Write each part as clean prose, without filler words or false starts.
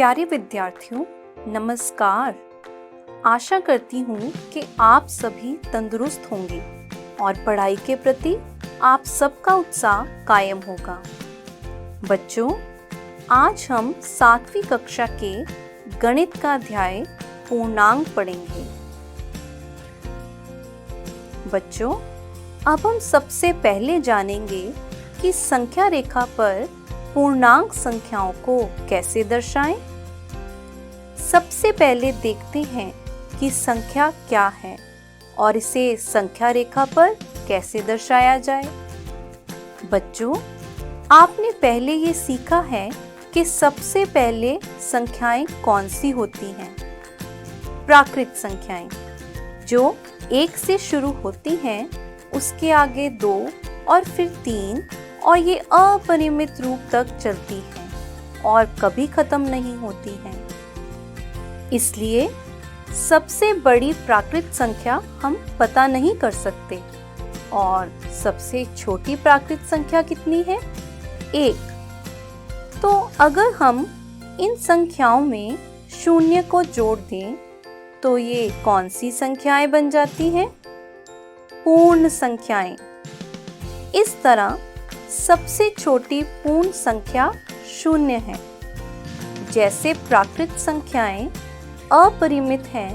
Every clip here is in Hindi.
प्यारे विद्यार्थियों, नमस्कार। आशा करती हूँ कि आप सभी तंदुरुस्त होंगे और पढ़ाई के प्रति आप सबका उत्साह कायम होगा। बच्चों, आज हम 7वीं कक्षा के गणित का अध्याय पूर्णांक पढ़ेंगे। बच्चों, अब हम सबसे पहले जानेंगे कि संख्या रेखा पर पूर्णांक संख्याओं को कैसे दर्शाएं। सबसे पहले देखते हैं कि संख्या क्या है और इसे संख्या रेखा पर कैसे दर्शाया जाए। बच्चों, आपने पहले ये सीखा है कि सबसे पहले संख्याएं कौन सी होती हैं। प्राकृत संख्याएं जो 1 से शुरू होती हैं, उसके आगे 2 और फिर 3 और ये अपरिमित रूप तक चलती हैं और कभी खत्म नहीं होती हैं। इसलिए सबसे बड़ी प्राकृत संख्या हम पता नहीं कर सकते और सबसे छोटी प्राकृत संख्या कितनी है? 1। तो अगर हम इन संख्याओं में शून्य को जोड़ दें तो ये कौन सी संख्याएं बन जाती हैं? पूर्ण संख्याएं। इस तरह सबसे छोटी पूर्ण संख्या 0 है। जैसे प्राकृत संख्याएं अपरिमित हैं,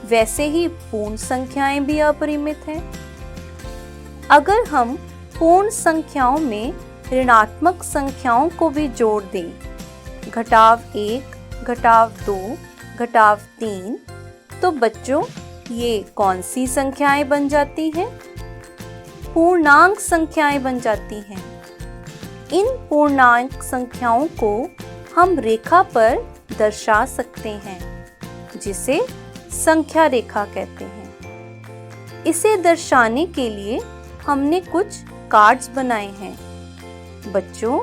वैसे ही पूर्ण संख्याएं भी अपरिमित हैं। अगर हम पूर्ण संख्याओं में ऋणात्मक संख्याओं को भी जोड़ दें, घटाव 1, घटाव 2, घटाव 3, तो बच्चों ये कौन सी संख्याएं बन जाती हैं? पूर्णांक संख्याएं बन जाती हैं। इन पूर्णांक संख्याओं को हम रेखा पर दर्शा सकते हैं, जिसे संख्या रेखा कहते हैं। इसे दर्शाने के लिए हमने कुछ कार्ड्स बनाए हैं। बच्चों,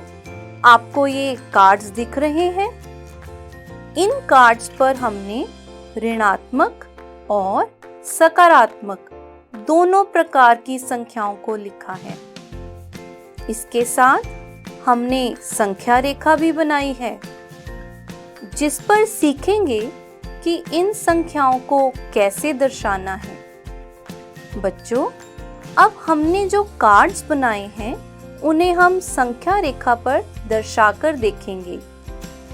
आपको ये कार्ड्स दिख रहे हैं? इन कार्ड्स पर हमने ऋणात्मक और सकारात्मक दोनों प्रकार की संख्याओं को लिखा है। इसके साथ हमने संख्या रेखा भी बनाई है, जिस पर सीखेंगे कि इन संख्याओं को कैसे दर्शाना है। बच्चों, अब हमने जो कार्ड्स बनाए हैं, उन्हें हम संख्या रेखा पर दर्शाकर देखेंगे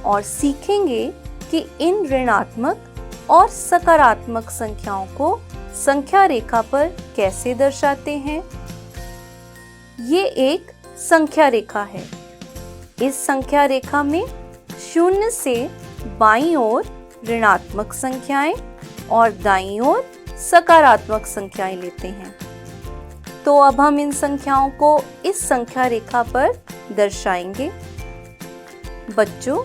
और सीखेंगे कि इन ऋणात्मक और सकारात्मक संख्याओं को संख्या रेखा पर कैसे दर्शाते हैं। ये एक संख्या रेखा है। इस संख्या रेखा में 0 से बाईं ओर ऋणात्मक संख्याएं और दाईं ओर सकारात्मक संख्याएं लेते हैं। तो अब हम इन संख्याओं को इस संख्या रेखा पर दर्शाएंगे। बच्चों,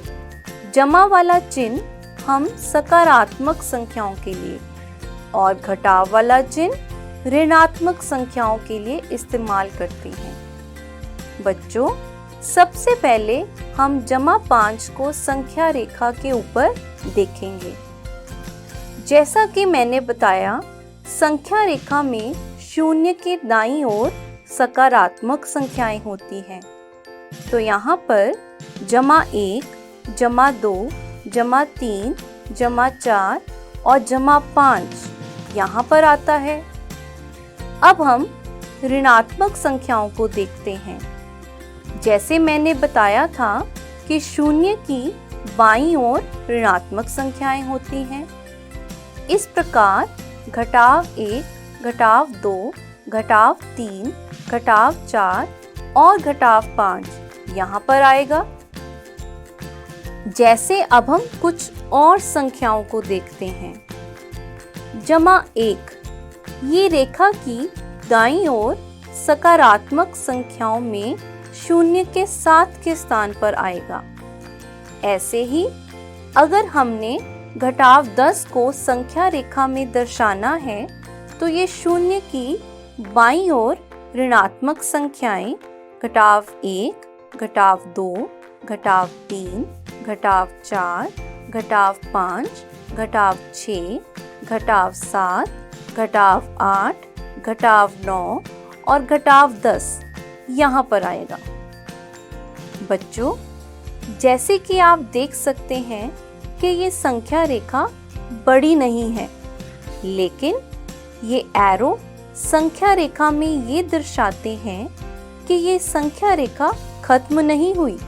जमा वाला चिन्ह हम सकारात्मक संख्याओं के लिए और घटाव वाला चिन्ह ऋणात्मक संख्याओं के लिए इस्तेमाल करते हैं। बच्चों, सबसे पहले हम जमा 5 को संख्या रेखा के ऊपर देखेंगे। जैसा कि मैंने बताया, संख्या रेखा में 0 के दाईं ओर सकारात्मक संख्याएं होती हैं। तो यहाँ पर जमा 1, जमा 2, जमा 3, जमा 4 और जमा 5 यहाँ पर आता है। अब हम ऋणात्मक संख्याओं को देखते हैं। जैसे मैंने बताया था कि 0 की बाईं ओर ऋणात्मक संख्याएं होती हैं। इस प्रकार घटाव 1, घटाव 2, घटाव 3, घटाव 4 और घटाव 5 यहाँ पर आएगा। जैसे अब हम कुछ और संख्याओं को देखते हैं। जमा 1, ये रेखा की दाईं ओर सकारात्मक संख्याओं में 0 के 7 के स्थान पर आएगा। ऐसे ही अगर हमने घटाव 10 को संख्या रेखा में दर्शाना है, तो ये 0 की बाईं ओर ऋणात्मक संख्याएं घटाव 1, घटाव 2, घटाव 3, घटाव 4, घटाव 5, घटाव 6, घटाव 7, घटाव 8, घटाव 9 और घटाव 10 यहाँ पर आएगा। बच्चों, जैसे कि आप देख सकते हैं कि ये संख्या रेखा बड़ी नहीं है, लेकिन ये एरो संख्या रेखा में ये दर्शाते हैं कि ये संख्या रेखा खत्म नहीं हुई,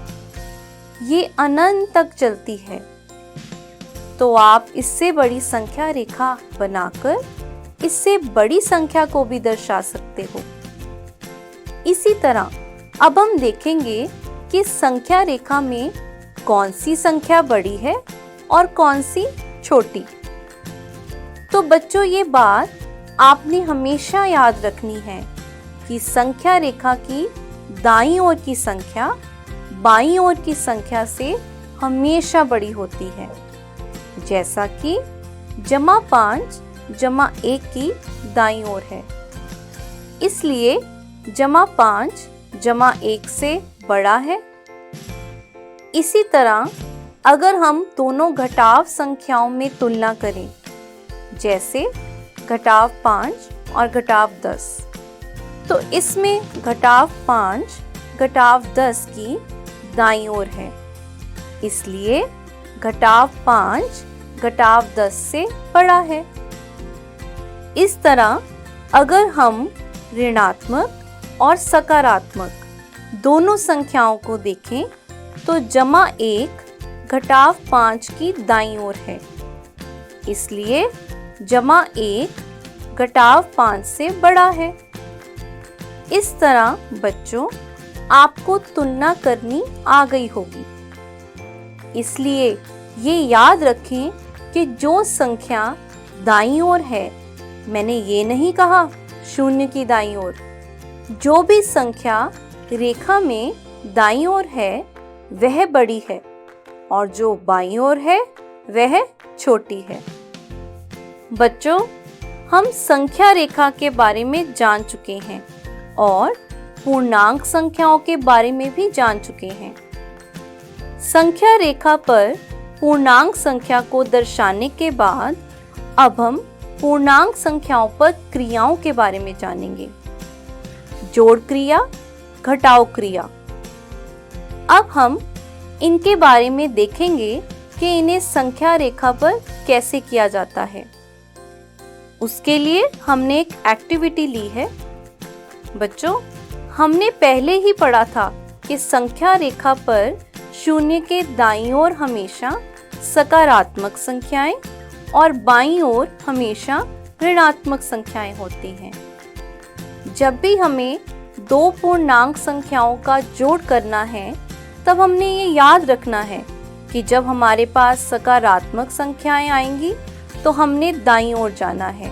ये अनंत तक चलती है। तो आप इससे बड़ी संख्या रेखा बनाकर इससे बड़ी संख्या को भी दर्शा सकते हो। इसी तरह अब हम देखेंगे कि संख्या रेखा में कौन सी संख्या बड़ी है और कौन सी छोटी। तो बच्चों, ये बात आपने हमेशा याद रखनी है कि संख्या रेखा की दाईं ओर की संख्या बाईं ओर की संख्या से हमेशा बड़ी होती है, जैसा कि +5 +1 की दाईं ओर है, इसलिए +5 +1 से बड़ा है। इसी तरह अगर हम दोनों घटाव संख्याओं में तुलना करें, जैसे -5 और -10, तो इसमें -5 -10 की दाईं ओर है, इसलिए -5 -10 से बड़ा है। इस तरह अगर हम ऋणात्मक और सकारात्मक दोनों संख्याओं को देखें तो +1 -5 की दाईं ओर है, इसलिए +1 -5 से बड़ा है। इस तरह बच्चों, आपको तुलना करनी आ गई होगी, इसलिए ये याद रखें कि जो संख्या दाईं ओर है, मैंने ये नहीं कहा 0 की दाईं ओर, जो भी संख्या रेखा में दाईं ओर है वह बड़ी है और जो बाईं ओर है वह छोटी है। बच्चों, हम संख्या रेखा के बारे में जान चुके हैं और पूर्णांक संख्याओं के बारे में भी जान चुके हैं। संख्या रेखा पर पूर्णांक संख्या को दर्शाने के बाद अब हम पूर्णांक संख्याओं पर क्रियाओं के बारे में जानेंगे। जोड़ क्रिया, घटाव क्रिया। अब हम इनके बारे में देखेंगे कि इन्हें संख्या रेखा पर कैसे किया जाता है। उसके लिए हमने एक एक्टिविटी ली है। बच्चों, हमने पहले ही पढ़ा था कि संख्या रेखा पर 0 के दाईं ओर हमेशा सकारात्मक संख्याएं और बाईं ओर हमेशा ऋणात्मक संख्याएं होती हैं। जब भी हमें दो पूर्णांक संख्याओं का जोड़ करना है, तब हमने ये याद रखना है कि जब हमारे पास सकारात्मक संख्याएं आएंगी तो हमने दाईं ओर जाना है,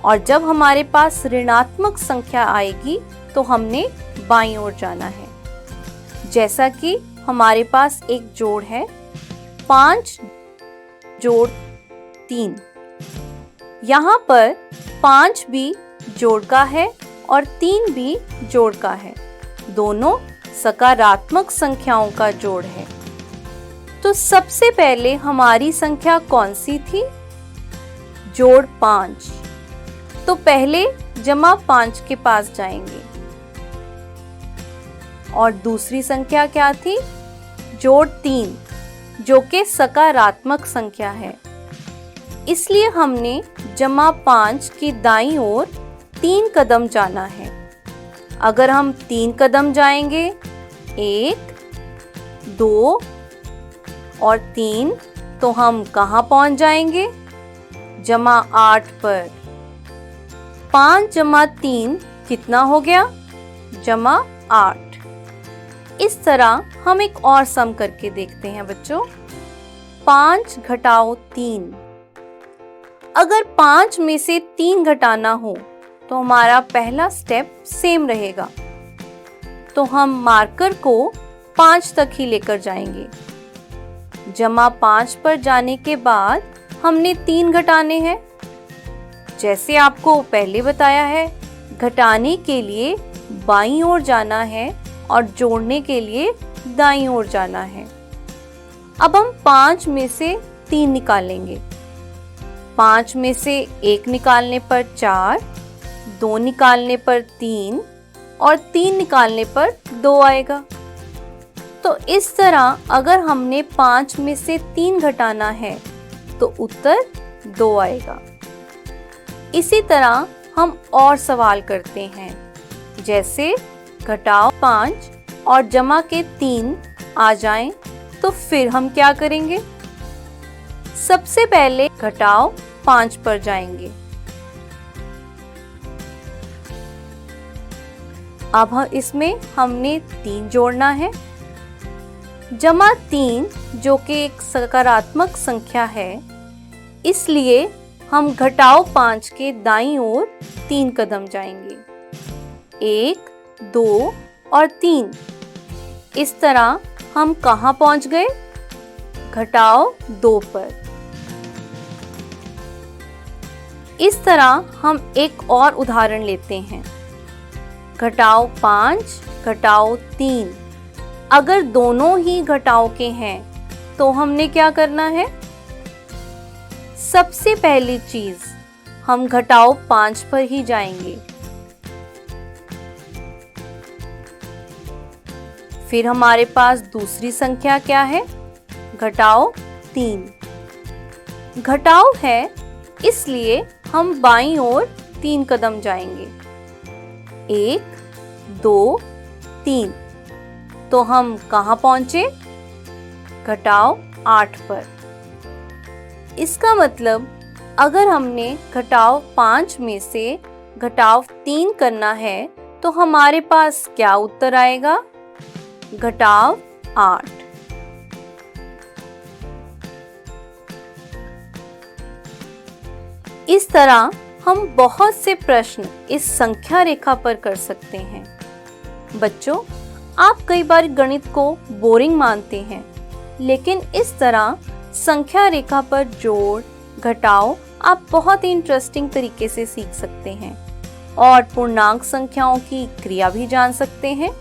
और जब हमारे पास ऋणात्मक संख्या आएगी तो हमने बाईं ओर जाना है। जैसा कि हमारे पास एक जोड़ है 5 जोड़ 3। यहाँ पर 5 भी जोड़ का है और 3 भी जोड़ का है, दोनों सकारात्मक संख्याओं का जोड़ है। तो सबसे पहले हमारी संख्या कौन सी थी? जोड़ 5। तो पहले +5 के पास जाएंगे। और दूसरी संख्या क्या थी? जोड़ 3, जो कि सकारात्मक संख्या है, इसलिए हमने +5 की दाईं ओर 3 कदम जाना है। अगर हम 3 कदम जाएंगे, 1, 2 और 3, तो हम कहाँ पहुँच जाएंगे? +8 पर। 5 + 3 कितना हो गया? +8। इस तरह हम एक और सम करके देखते हैं बच्चों। 5 घटाओ 3। अगर 5 में से 3 घटाना हो तो हमारा पहला स्टेप सेम रहेगा, तो हम मार्कर को 5 तक ही लेकर जाएंगे। +5 पर जाने के बाद हमने 3 घटाने हैं। जैसे आपको पहले बताया है, घटाने के लिए बाईं ओर जाना है और जोड़ने के लिए दाईं ओर जाना है। अब हम 5 में से 3 निकालेंगे। 5 में से 1 निकालने पर 4, 2 निकालने पर 3 और 3 निकालने पर 2 आएगा। तो इस तरह अगर हमने 5 में से 3 घटाना है तो उत्तर 2 आएगा। इसी तरह हम और सवाल करते हैं, जैसे घटाओ 5 और जमा के 3 आ जाएं, तो फिर हम क्या करेंगे? सबसे पहले घटाओ 5 पर जाएंगे। अब इसमें हमने 3 जोड़ना है। जमा 3 जो कि एक सकारात्मक संख्या है, इसलिए हम घटाओ 5 के दाईं ओर 3 कदम जाएंगे। 1, 2 और 3। इस तरह हम कहाँ पहुंच गए? घटाओ 2 पर। इस तरह हम एक और उदाहरण लेते हैं। घटाओ 5, घटाओ 3। अगर दोनों ही घटाओ के हैं तो हमने क्या करना है? सबसे पहली चीज हम घटाओ 5 पर ही जाएंगे। फिर हमारे पास दूसरी संख्या क्या है? घटाओ 3। घटाओ है, इसलिए हम बाईं ओर 3 कदम जाएंगे। 1, 2, 3। तो हम कहाँ पहुंचे? घटाओ 8 पर। इसका मतलब अगर हमने घटाव 5 में से घटाव 3 करना है तो हमारे पास क्या उत्तर आएगा? घटाव 8। इस तरह हम बहुत से प्रश्न इस संख्या रेखा पर कर सकते हैं। बच्चों, आप कई बार गणित को बोरिंग मानते हैं, लेकिन इस तरह संख्या रेखा पर जोड़ घटाव आप बहुत ही इंटरेस्टिंग तरीके से सीख सकते हैं और पूर्णांक संख्याओं की क्रिया भी जान सकते हैं।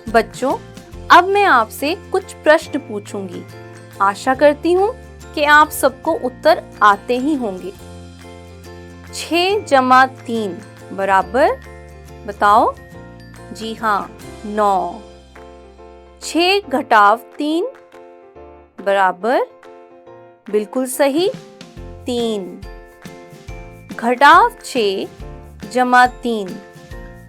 बच्चों, अब मैं आपसे कुछ प्रश्न पूछूंगी। आशा करती हूँ कि आप सबको उत्तर आते ही होंगे। 6 जमा 3 बराबर, बताओ। जी हाँ, 9। 6 घटाव 3 बराबर, बिल्कुल सही, 3। घटाव 6 जमा 3,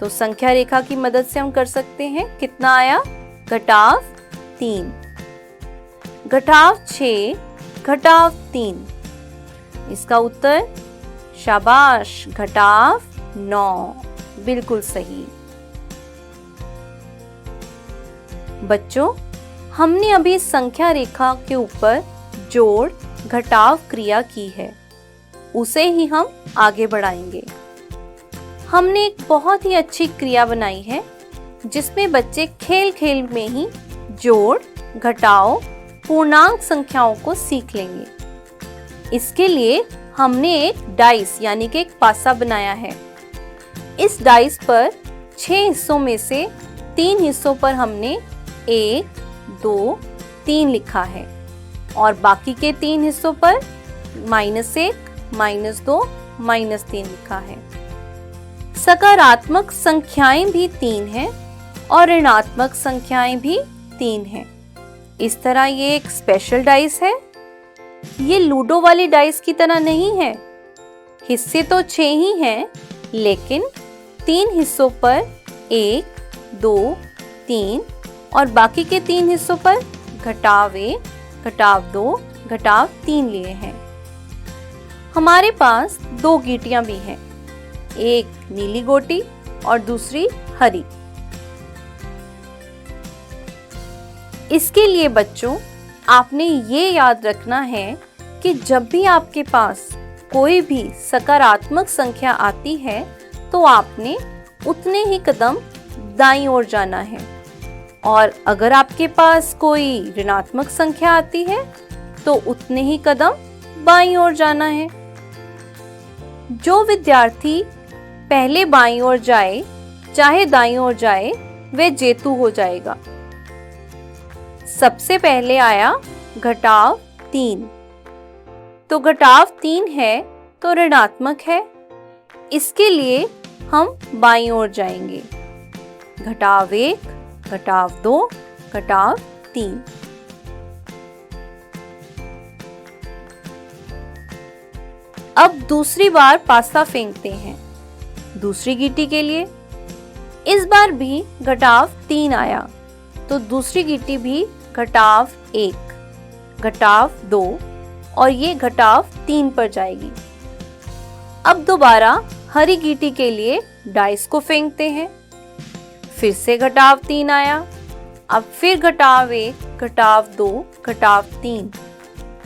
तो संख्या रेखा की मदद से हम कर सकते हैं। कितना आया? घटाव 3। घटाव 6 घटाव 3, इसका उत्तर शाबाश, घटाव 9, बिल्कुल सही। बच्चों, हमने अभी संख्या रेखा के ऊपर जोड़ घटाव क्रिया की है, उसे ही हम आगे बढ़ाएंगे। हमने एक बहुत ही अच्छी क्रिया बनाई है जिसमें बच्चे खेल खेल में ही जोड़, घटाव, पूर्णांक संख्याओं को सीख लेंगे। इसके लिए हमने एक डाइस यानी कि एक पासा बनाया है। इस डाइस पर 6 हिस्सों में से 3 हिस्सों पर हमने 1, 2, 3 लिखा है और बाकी के 3 हिस्सों पर -1, -2, -3 लिखा है। सकारात्मक संख्याएं भी 3 हैं और ऋणात्मक संख्याएं भी 3 हैं। इस तरह ये एक स्पेशल डाइस है। ये लूडो वाली डाइस की तरह नहीं है। हिस्से तो 6 ही हैं, लेकिन 3 हिस्सों पर 1, 2, 3 और बाकी के 3 हिस्सों पर -1, -2, -3 लिए हैं। हमारे पास 2 गीटियां भी हैं, एक नीली गोटी और दूसरी हरी। इसके लिए बच्चों आपने ये याद रखना है कि जब भी आपके पास कोई भी सकारात्मक संख्या आती है तो आपने उतने ही कदम दाईं ओर जाना है, और अगर आपके पास कोई ऋणात्मक संख्या आती है तो उतने ही कदम बाईं ओर जाना है। जो विद्यार्थी पहले बाईं ओर जाए चाहे दाईं ओर जाए वह जेतु हो जाएगा। सबसे पहले आया -3, तो -3 है तो ऋणात्मक है, इसके लिए हम बाईं ओर जाएंगे। -1, -2, -3। अब दूसरी बार पासा फेंकते हैं दूसरी गीटी के लिए। इस बार भी -3 आया तो दूसरी गीटी भी -1, -2 और ये -3 पर जाएगी। अब दोबारा हरी गीटी के लिए डाइस को फेंकते हैं। फिर से -3 आया, अब फिर -1, -2, -3।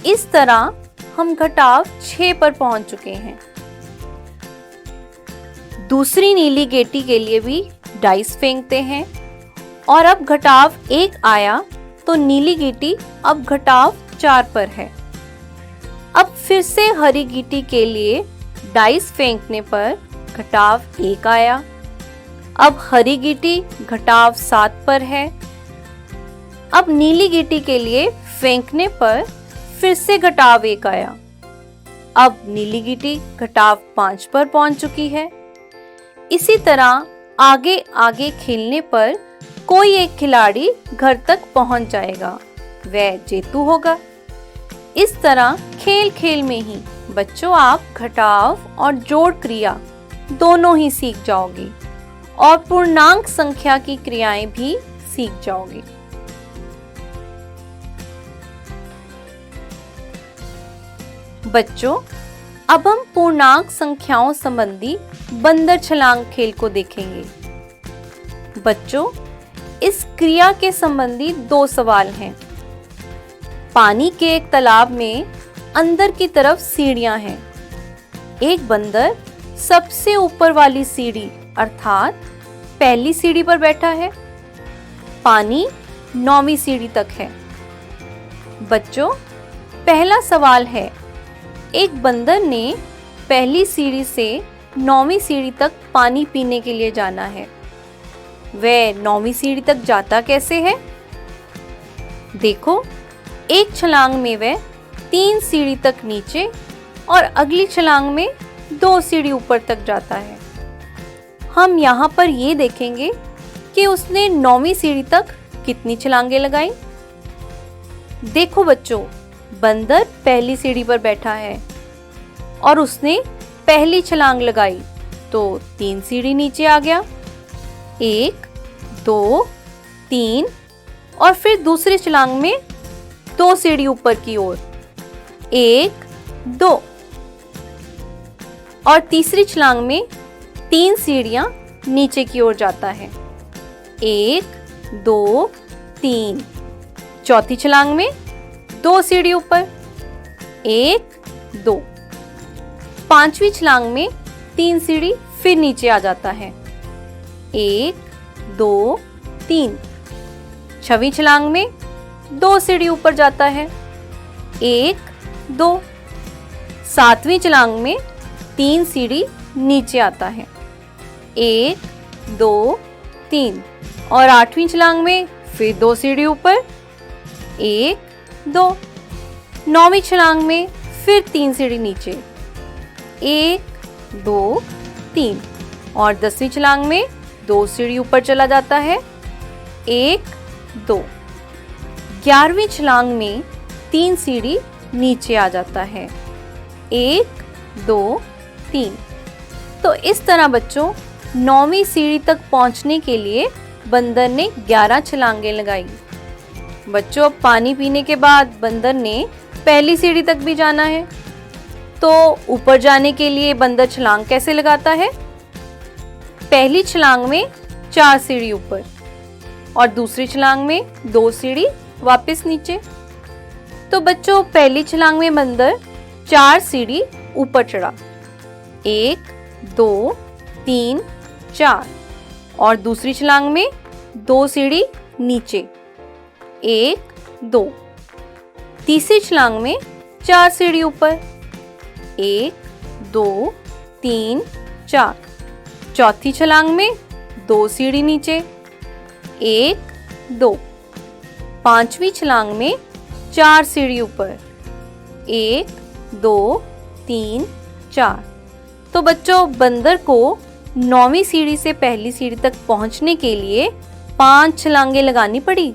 इस तरह हम -6 पर पहुंच चुके हैं। दूसरी नीली गीटी के लिए भी डाइस फेंकते हैं और अब -1 आया तो नीली गीटी अब -4 पर है। अब फिर से हरी गीटी के लिए डाइस फेंकने पर -1 आया, अब हरी गीटी -7 पर है। अब नीली गीटी के लिए फेंकने पर फिर से -1 आया, अब नीली गीटी -5 पर पहुंच चुकी है। इसी तरह आगे आगे खेलने पर कोई एक खिलाड़ी घर तक पहुंच जाएगा, वह जेतु होगा। इस तरह खेल खेल में ही बच्चों आप घटाव और जोड़ क्रिया दोनों ही सीख जाओगे और पूर्णांक संख्या की क्रियाएं भी सीख जाओगे। बच्चों अब हम पूर्णांक संख्याओं संबंधी बंदर छलांग खेल को देखेंगे। बच्चों इस क्रिया के संबंधी 2 सवाल हैं। पानी के एक तालाब में अंदर की तरफ सीढ़ियां हैं। एक बंदर सबसे ऊपर वाली सीढ़ी अर्थात पहली सीढ़ी पर बैठा है। पानी 9वीं सीढ़ी तक है। बच्चों पहला सवाल है, एक बंदर ने पहली सीढ़ी से 9वीं सीढ़ी तक पानी पीने के लिए जाना है। वह 9वीं सीढ़ी तक जाता कैसे है? देखो, एक छलांग में वह 3 सीढ़ी तक नीचे और अगली छलांग में 2 सीढ़ी ऊपर तक जाता है। हम यहाँ पर ये देखेंगे कि उसने 9वीं सीढ़ी तक कितनी छलांगें लगाई। देखो बच्चों, बंदर पहली सीढ़ी पर बैठा है और उसने पहली छलांग लगाई तो 3 सीढ़ी नीचे आ गया। 1, 2, 3 और फिर दूसरी छलांग में 2 सीढ़ी ऊपर की ओर। 1, 2 और तीसरी छलांग में 3 सीढ़ियां नीचे की ओर जाता है। 1, 2, 3। चौथी छलांग में 2 सीढ़ी ऊपर। 1, 2। पांचवी छलांग में 3 सीढ़ी फिर नीचे आ जाता है। 1, 2, 3। छठी छलांग में 2 सीढ़ी ऊपर जाता है। 1, 2। सातवीं छलांग में 3 सीढ़ी नीचे आता है। 1, 2, 3 और 8वीं छलांग में फिर 2 सीढ़ी ऊपर। 1 2। 9वीं छलांग में फिर 3 सीढ़ी नीचे, 1 2 3। और 10वीं छलांग में 2 सीढ़ी ऊपर चला जाता है, 1 2। 11वीं छलांग में 3 सीढ़ी नीचे आ जाता है, 1 2 3। तो इस तरह बच्चों 9वीं सीढ़ी तक पहुंचने के लिए बंदर ने 11 छलांगें लगाई। बच्चों अब पानी पीने के बाद बंदर ने पहली सीढ़ी तक भी जाना है, तो ऊपर जाने के लिए बंदर छलांग कैसे लगाता है? पहली छलांग में 4 सीढ़ी ऊपर और दूसरी छलांग में 2 सीढ़ी वापस नीचे। तो बच्चों पहली छलांग में बंदर 4 सीढ़ी ऊपर चढ़ा, 1 2 3 4। और दूसरी छलांग में 2 सीढ़ी नीचे, 1 2। तीसरी छलांग में 4 सीढ़ी ऊपर, 1 2 3 4। चौथी छलांग में 2 सीढ़ी नीचे, 1 2। पांचवी छलांग में 4 सीढ़ी ऊपर, 1 2 3 4। तो बच्चों बंदर को 9वीं सीढ़ी से पहली सीढ़ी तक पहुंचने के लिए 5 छलांगें लगानी पड़ी।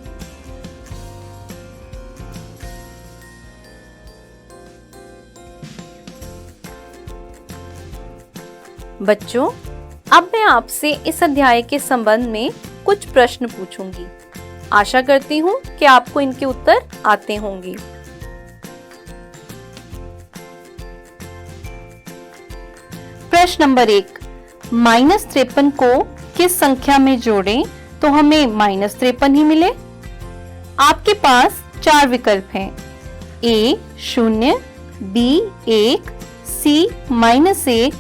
बच्चों अब मैं आपसे इस अध्याय के संबंध में कुछ प्रश्न पूछूंगी। आशा करती हूँ कि आपको इनके उत्तर आते होंगे। प्रश्न नंबर 1, -53 को किस संख्या में जोड़ें तो हमें -53 ही मिले? आपके पास 4 विकल्प हैं, A 0, B 1, C -1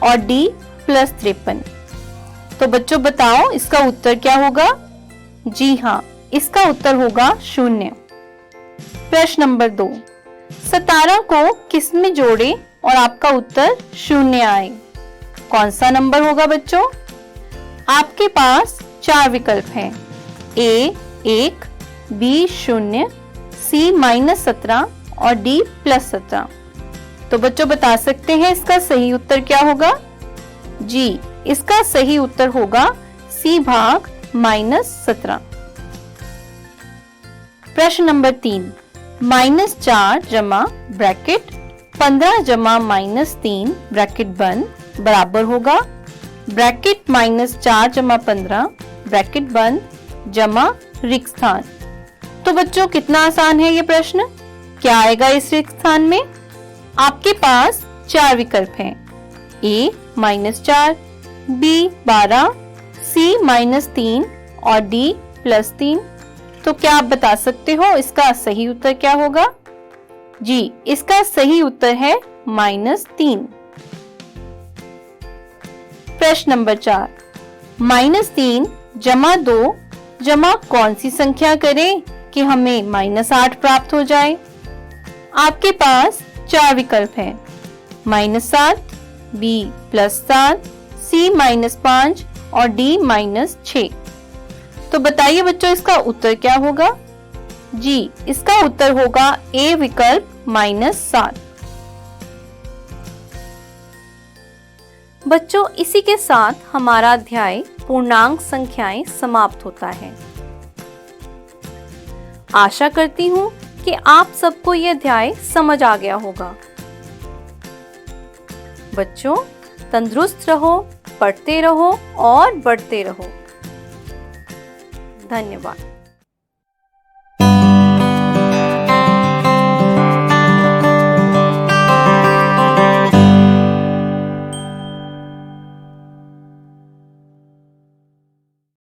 और D +53। तो बच्चों बताओ इसका उत्तर क्या होगा? जी हाँ, इसका उत्तर होगा 0। प्रश्न नंबर 2, 17 को किस में जोड़ें और आपका उत्तर 0 आए? कौन सा नंबर होगा बच्चों? आपके पास 4 विकल्प हैं, A 1, B 0, C -17 और D +17। तो बच्चों बता सकते हैं इसका सही उत्तर क्या होगा? जी, इसका सही उत्तर होगा C भाग -17। प्रश्न नंबर 3, -4 जमा ब्रैकेट 15 जमा -3 ब्रैकेट बंद बराबर होगा ब्रैकेट -4 जमा 15 ब्रैकेट बंद जमा रिक्त स्थान। तो बच्चों कितना आसान है ये प्रश्न। क्या आएगा इस रिक्त स्थान में? आपके पास 4 विकल्प हैं, A -4, B 12, C -3 और D +3। तो क्या आप बता सकते हो इसका सही उत्तर क्या होगा? जी, इसका सही उत्तर है -3। प्रश्न नंबर 4, -3 जमा 2 जमा कौन सी संख्या करें कि हमें -8 प्राप्त हो जाए? आपके पास 4 विकल्प हैं, -7, B +7, C -5 और D -6। तो बताइए बच्चों इसका उत्तर क्या होगा? जी, इसका उत्तर होगा A विकल्प -7। बच्चों इसी के साथ हमारा अध्याय पूर्णांक संख्याएं समाप्त होता है। आशा करती हूँ कि आप सबको यह अध्याय समझ आ गया होगा। बच्चों तंदुरुस्त रहो, पढ़ते रहो और बढ़ते रहो। धन्यवाद।